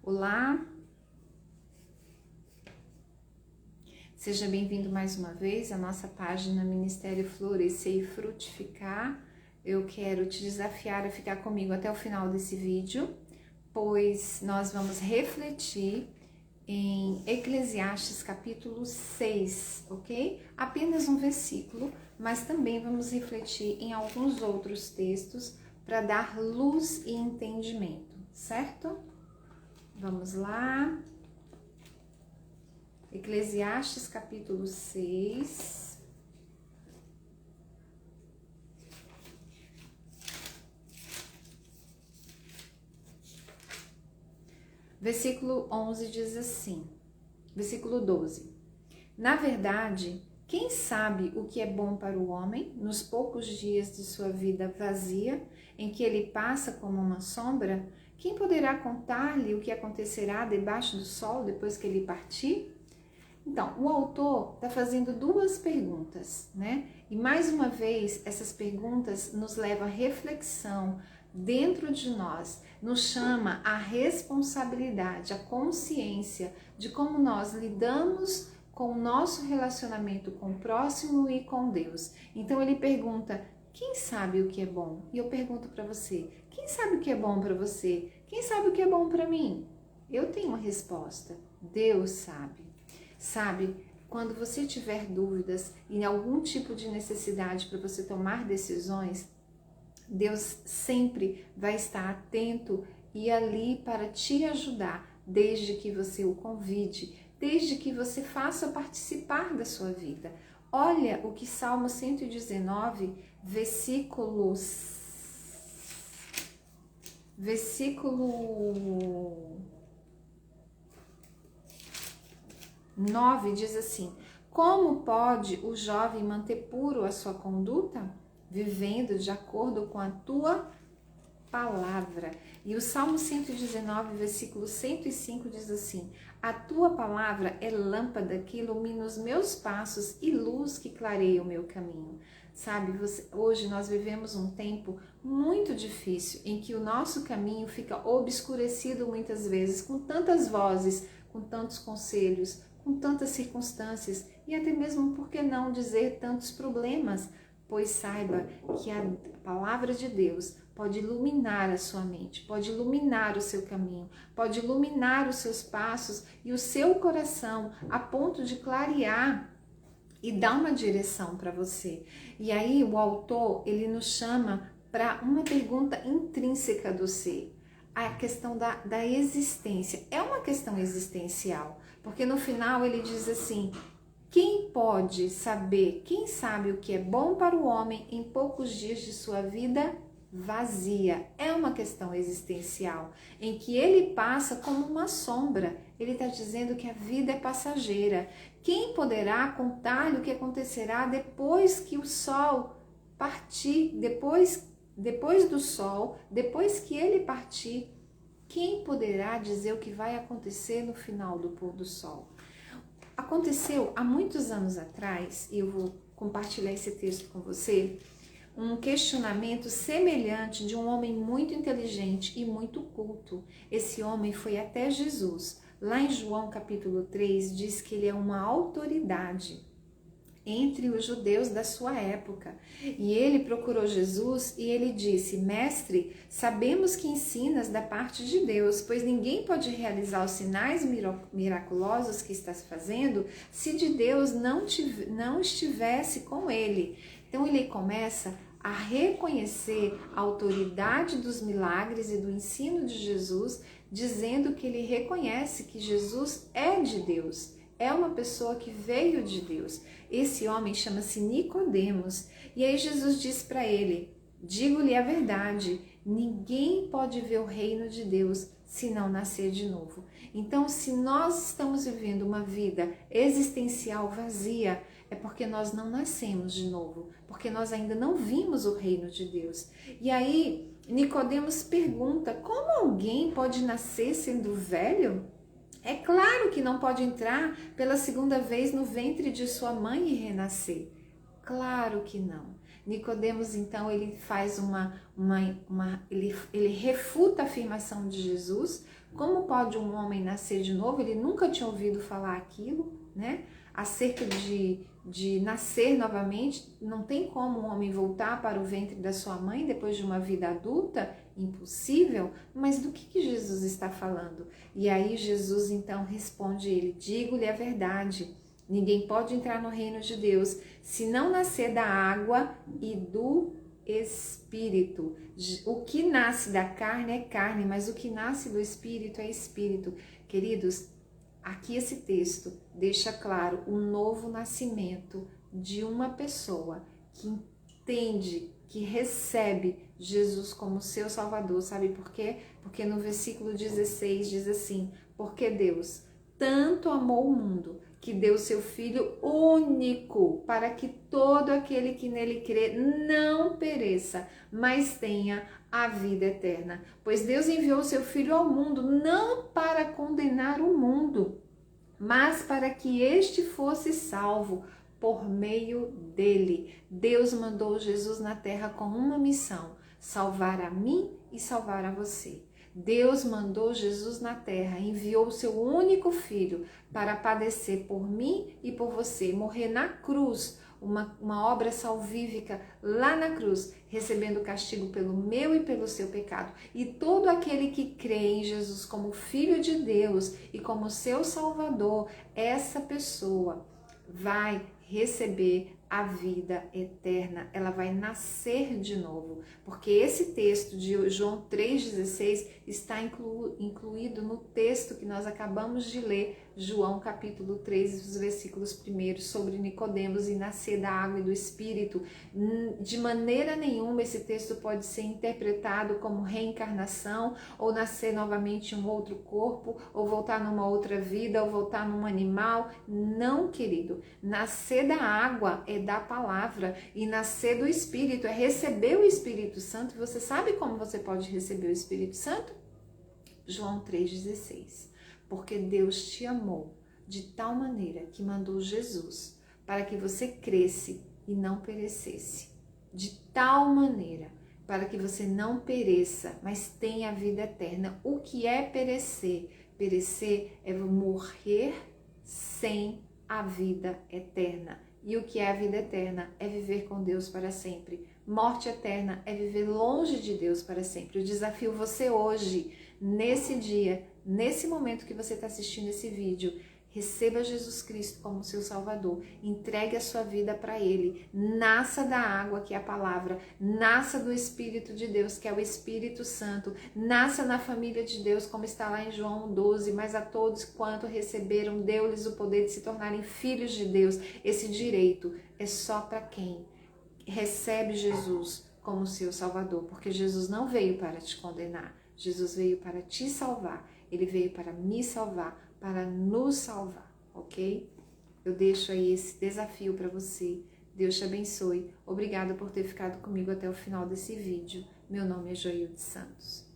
Olá, seja bem-vindo mais uma vez à nossa página Ministério Florescer e Frutificar. Eu quero te desafiar a ficar comigo até o final desse vídeo, pois nós vamos refletir em Eclesiastes capítulo 6, ok? Apenas um versículo, mas também vamos refletir em alguns outros textos para dar luz e entendimento, certo? Vamos lá. Eclesiastes capítulo 6. Versículo 11 diz assim, versículo 12. Na verdade, quem sabe o que é bom para o homem nos poucos dias de sua vida vazia, em que ele passa como uma sombra? Quem poderá contar-lhe o que acontecerá debaixo do sol depois que ele partir? Então, o autor está fazendo duas perguntas, né? E mais uma vez, essas perguntas nos levam à reflexão dentro de nós, nos chama à responsabilidade, à consciência de como nós lidamos com o nosso relacionamento com o próximo e com Deus. Então, ele pergunta: quem sabe o que é bom? E eu pergunto para você: quem sabe o que é bom para você? Quem sabe o que é bom para mim? Eu tenho uma resposta: Deus sabe. Sabe, quando você tiver dúvidas em algum tipo de necessidade para você tomar decisões, Deus sempre vai estar atento e ali para te ajudar, desde que você o convide, desde que você faça participar da sua vida. Olha o que Salmo 119, versículo 9 diz assim: como pode o jovem manter puro a sua conduta? Vivendo de acordo com a tua palavra. E o Salmo 119, versículo 105 diz assim: a tua palavra é lâmpada que ilumina os meus passos e luz que clareia o meu caminho. Sabe, hoje nós vivemos um tempo muito difícil em que o nosso caminho fica obscurecido muitas vezes com tantas vozes, com tantos conselhos, com tantas circunstâncias e até mesmo, por que não dizer, tantos problemas, pois saiba que a palavra de Deus pode iluminar a sua mente, pode iluminar o seu caminho, pode iluminar os seus passos e o seu coração a ponto de clarear e dar uma direção para você. E aí o autor, ele nos chama para uma pergunta intrínseca do ser, a questão da existência. É uma questão existencial, porque no final ele diz assim: quem pode saber, quem sabe o que é bom para o homem em poucos dias de sua vida vazia? É uma questão existencial, em que ele passa como uma sombra. Ele está dizendo que a vida é passageira. Quem poderá contar-lhe o que acontecerá depois que o sol partir, depois do sol, depois que ele partir? Quem poderá dizer o que vai acontecer no final do pôr do sol? Aconteceu há muitos anos atrás, e eu vou compartilhar esse texto com você, um questionamento semelhante de um homem muito inteligente e muito culto. Esse homem foi até Jesus. Lá em João capítulo 3 diz que ele é uma autoridade entre os judeus da sua época. E ele procurou Jesus e ele disse: mestre, sabemos que ensinas da parte de Deus, pois ninguém pode realizar os sinais miraculosos que estás fazendo se de Deus não estivesse com ele. Então ele começa a reconhecer a autoridade dos milagres e do ensino de Jesus, dizendo que ele reconhece que Jesus é de Deus. É uma pessoa que veio de Deus. Esse homem chama-se Nicodemos. E aí Jesus diz para ele: digo-lhe a verdade, ninguém pode ver o reino de Deus se não nascer de novo. Então, se nós estamos vivendo uma vida existencial vazia, é porque nós não nascemos de novo, porque nós ainda não vimos o reino de Deus. E aí Nicodemos pergunta: como alguém pode nascer sendo velho? É claro que não pode entrar pela segunda vez no ventre de sua mãe e renascer. Claro que não. Nicodemos, então, ele faz ele refuta a afirmação de Jesus. Como pode um homem nascer de novo? Ele nunca tinha ouvido falar aquilo, né? Acerca de nascer novamente. Não tem como um homem voltar para o ventre da sua mãe depois de uma vida adulta? Impossível. Mas do que Jesus está falando? E aí Jesus então responde ele: digo-lhe a verdade, ninguém pode entrar no reino de Deus se não nascer da água e do Espírito. O que nasce da carne é carne, mas o que nasce do Espírito é Espírito. Queridos, aqui esse texto deixa claro o novo nascimento de uma pessoa que entende, que recebe Jesus como seu Salvador. Sabe por quê? Porque no versículo 16 diz assim: porque Deus tanto amou o mundo que deu seu Filho único, para que todo aquele que nele crê não pereça, mas tenha a vida eterna. Pois Deus enviou seu Filho ao mundo não para condenar o mundo, mas para que este fosse salvo por meio dele. Deus mandou Jesus na terra com uma missão: salvar a mim e salvar a você. Deus mandou Jesus na terra, enviou o seu único filho para padecer por mim e por você, morrer na cruz, uma obra salvífica lá na cruz, recebendo castigo pelo meu e pelo seu pecado. E todo aquele que crê em Jesus como Filho de Deus e como seu Salvador, essa pessoa vai receber a vida eterna, ela vai nascer de novo, porque esse texto de João 3,16 está incluído no texto que nós acabamos de ler, João capítulo 3, os versículos 1, sobre Nicodemos e nascer da água e do Espírito. De maneira nenhuma esse texto pode ser interpretado como reencarnação, ou nascer novamente em um outro corpo, ou voltar numa outra vida, ou voltar num animal. Não, querido, nascer da água é da palavra, e nascer do Espírito é receber o Espírito Santo. E você sabe como você pode receber o Espírito Santo? João 3,16. Porque Deus te amou de tal maneira que mandou Jesus para que você cresce e não perecesse. De tal maneira para que você não pereça, mas tenha a vida eterna. O que é perecer? Perecer é morrer sem a vida eterna. E o que é a vida eterna? É viver com Deus para sempre. Morte eterna é viver longe de Deus para sempre. Eu desafio você hoje, nesse dia, nesse momento que você está assistindo esse vídeo, receba Jesus Cristo como seu Salvador, entregue a sua vida para Ele, nasça da água, que é a palavra, nasça do Espírito de Deus, que é o Espírito Santo, nasça na família de Deus, como está lá em João 12, mas a todos quanto receberam, deu-lhes o poder de se tornarem filhos de Deus. Esse direito é só para quem recebe Jesus como seu Salvador, porque Jesus não veio para te condenar, Jesus veio para te salvar, Ele veio para me salvar, para nos salvar, ok? Eu deixo aí esse desafio para você. Deus te abençoe. Obrigada por ter ficado comigo até o final desse vídeo. Meu nome é Joilde Santos.